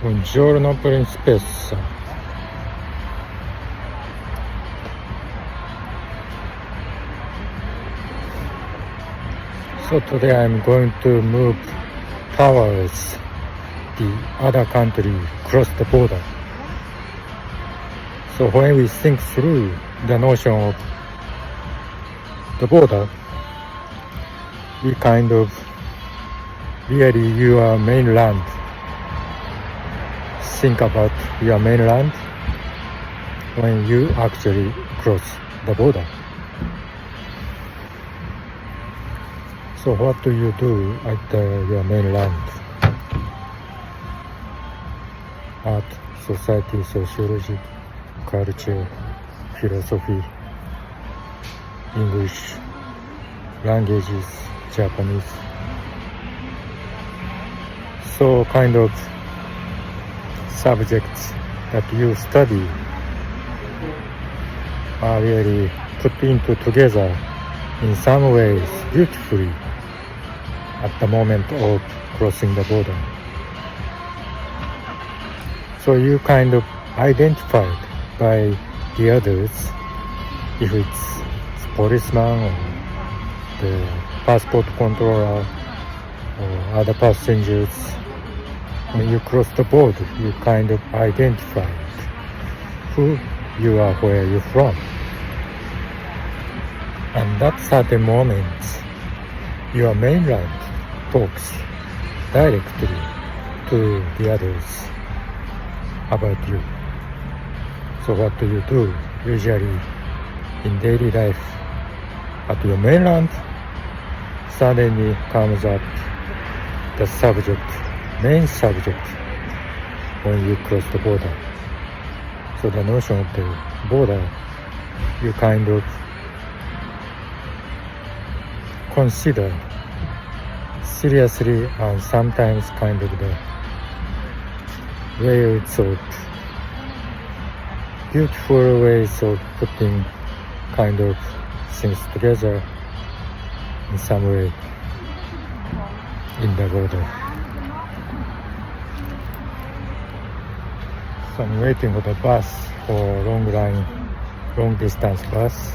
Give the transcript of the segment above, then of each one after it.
Buongiorno principessa. So today I'm going to move towards the other country, cross the border. So when we think through the notion of the border, we kind of really your mainland. Think about your mainland when you actually cross the border. So what do you do at your mainland? Art, society, sociology, culture, philosophy, English, languages, Japanese. So kind of subjects that you study are really put into together in some ways beautifully at the moment of crossing the border. So you kind of identified by the others, if it's policeman or the passport controller or other passengers. When you cross the border, you kind of identify who you are, where you're from. And at certain moments, your mainland talks directly to the others about you. So what do you do? Usually in daily life at your mainland, suddenly comes up the subject, main subject when you cross the border. So the notion of the border, you kind of consider seriously and sometimes kind of the ways of beautiful ways of putting kind of things together in some way in the border. So I'm waiting for the bus, for long distance bus.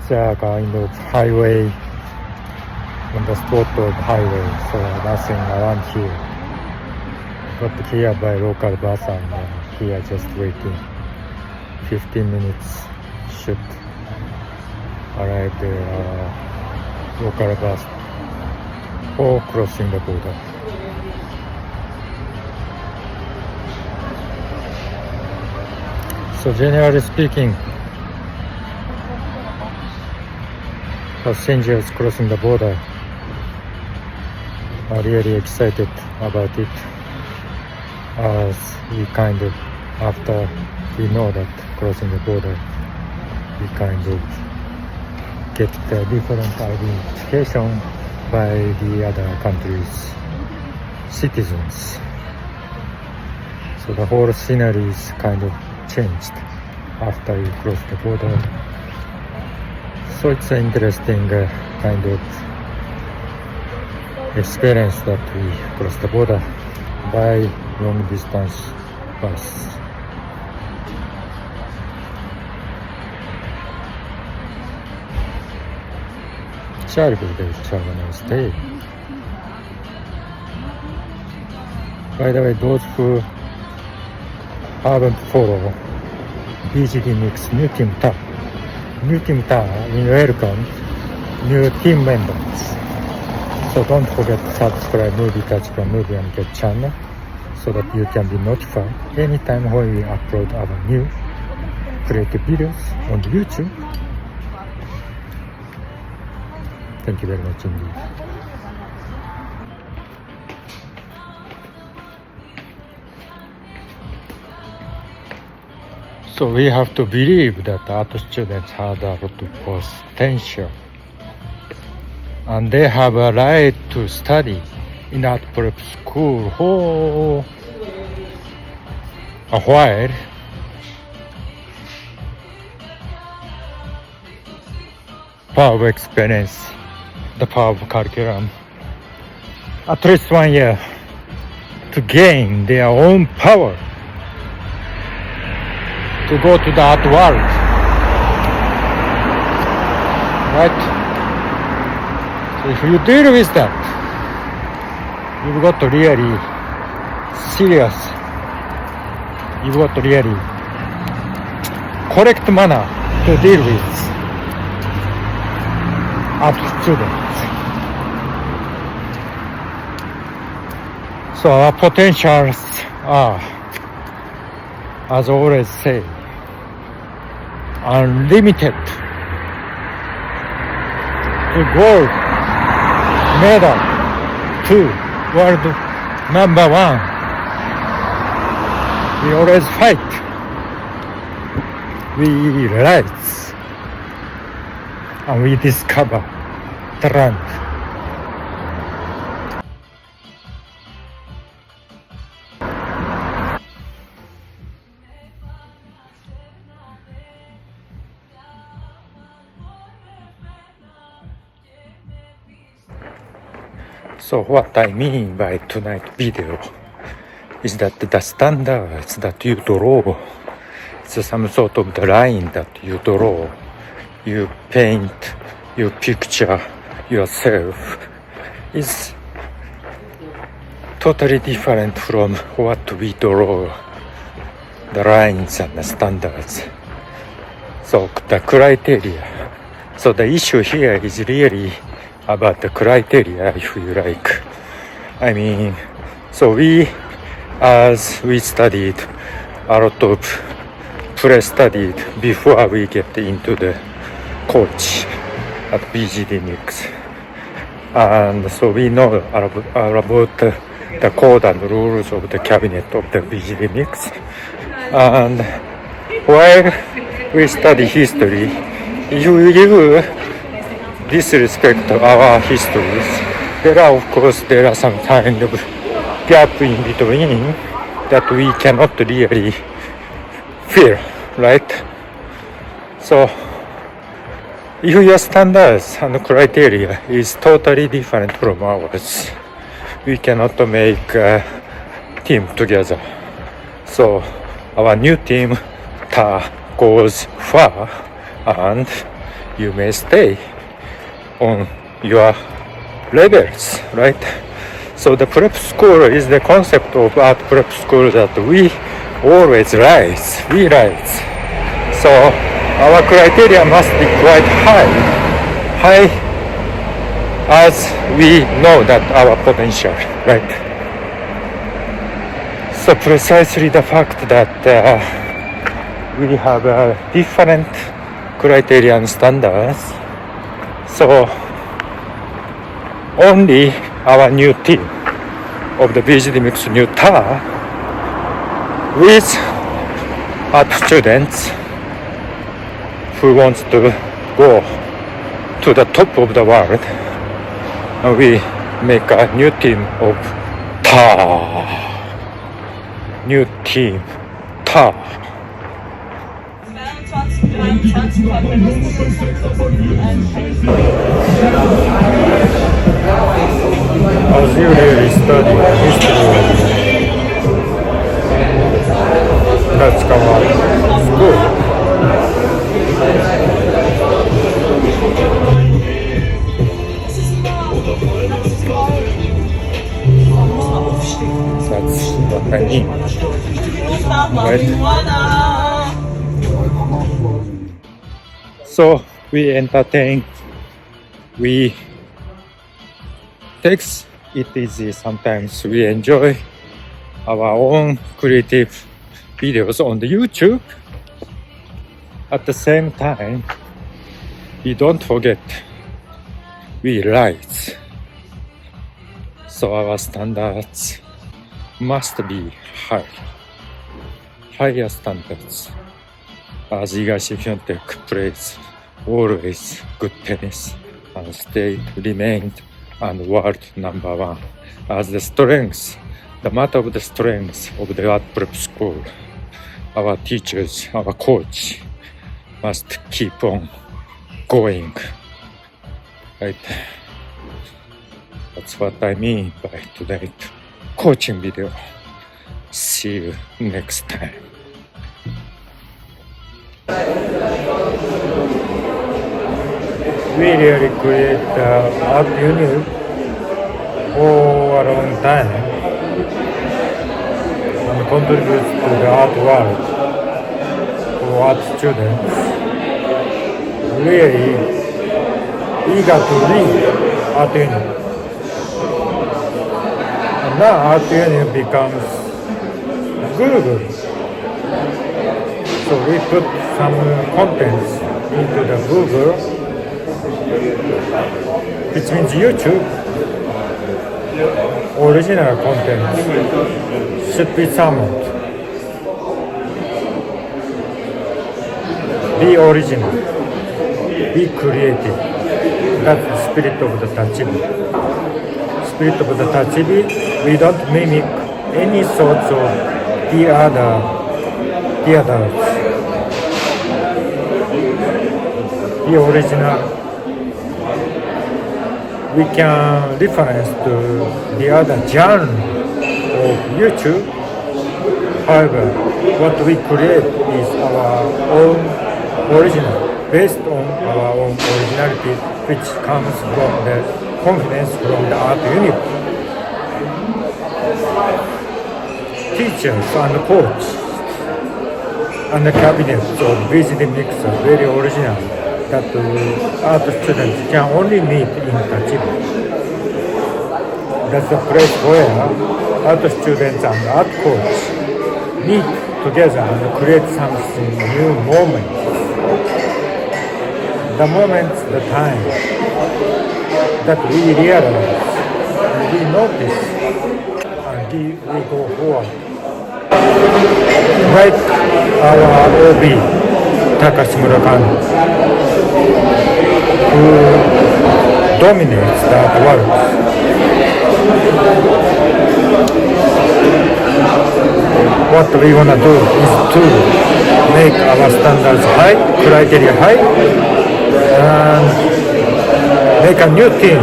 There are kind of highway, on the spot of highway, so nothing around here. Got here by local bus and here just waiting. 15 minutes should arrive the local bus for crossing the border. So generally speaking, passengers crossing the border are really excited about it, as we kind of, after we know that crossing the border, we kind of get the different identification by the other countries' citizens. So the whole scenery is kind of changed after you cross the border. So it's an interesting kind of experience that we cross the border by long distance bus. Shall we have a nice day? By the way, those who haven't followed BGD Mix new team tab, we welcome new team members. So don't forget to subscribe Movie Touch Movie and Get channel so that you can be notified anytime when we upload our new creative videos on YouTube. Thank you very much indeed. So we have to believe that art students have a lot of potential, and they have a right to study in art prep school for a while. Power of experience, the power of curriculum, at least 1 year to gain their own power to go to the art world, right? So if you deal with that, you've got to really serious, you've got to really correct manner to deal with art students. So our potentials are, as I always say, unlimited. To gold medal, to world number one, we always fight. We rise and we discover the land. So what I mean by tonight video is that the standards that you draw, it's some sort of the line that you draw, you paint, you picture yourself, is totally different from what we draw, the lines and the standards. So the criteria. So the issue here is really about the criteria, if you like. I mean, so as we studied a lot of pre-studied before we get into the coach at BGD Mix. And so we know about the code and rules of the cabinet of the BGD Mix. And while we study history, if you disrespect our histories, there are some kind of gap in between that we cannot really feel, right? So if your standards and criteria is totally different from ours, we cannot make a team together. So our new team TAR goes far and you may stay on your levels, right? So the prep school is the concept of art prep school that we always rise, we rise. So our criteria must be quite high as we know that our potential, right? So precisely the fact that we have different criteria and standards. So only our new team of the BGD Mix new TAR with art students who wants to go to the top of the world, and we make a new team of TAR. New team TAR. As you really study history, that's our school. That's what I mean, right? So we entertain, we takes it easy sometimes, we enjoy our own creative videos on the YouTube. At the same time, we don't forget, we rise. So our standards must be high, higher standards. As Higashi Fiontech plays always good tennis and stayed, remained and world number one. As the strengths, the matter of the strengths of the art prep school, our teachers, our coach must keep on going, right? That's what I mean by tonight coaching video. See you next time. We really create art unit for a long time and contribute to the art world for art students. Really eager to read art unit. And now art unit becomes Google. So we put some contents into the Google, which means YouTube. Original content should be summoned. Be original. Be creative. That's the spirit of the Tachibi. Spirit of the Tachibi, we don't mimic any sorts of the others. Be original. We can reference to the other genre of YouTube. However, what we create is our own original, based on our own originality, which comes from the confidence from the art unit. Teachers and coach and the cabinets of visiting mixer, very original, that art students can only meet in Tachibi. That's the place where art students and art coach meet together and create something new moment. The moment, the time that we realize and we notice and we go forward. Like our OB, TAKASHI MURAKAMI, who dominates that world. What we want to do is to make our standards high, criteria high, and make a new team.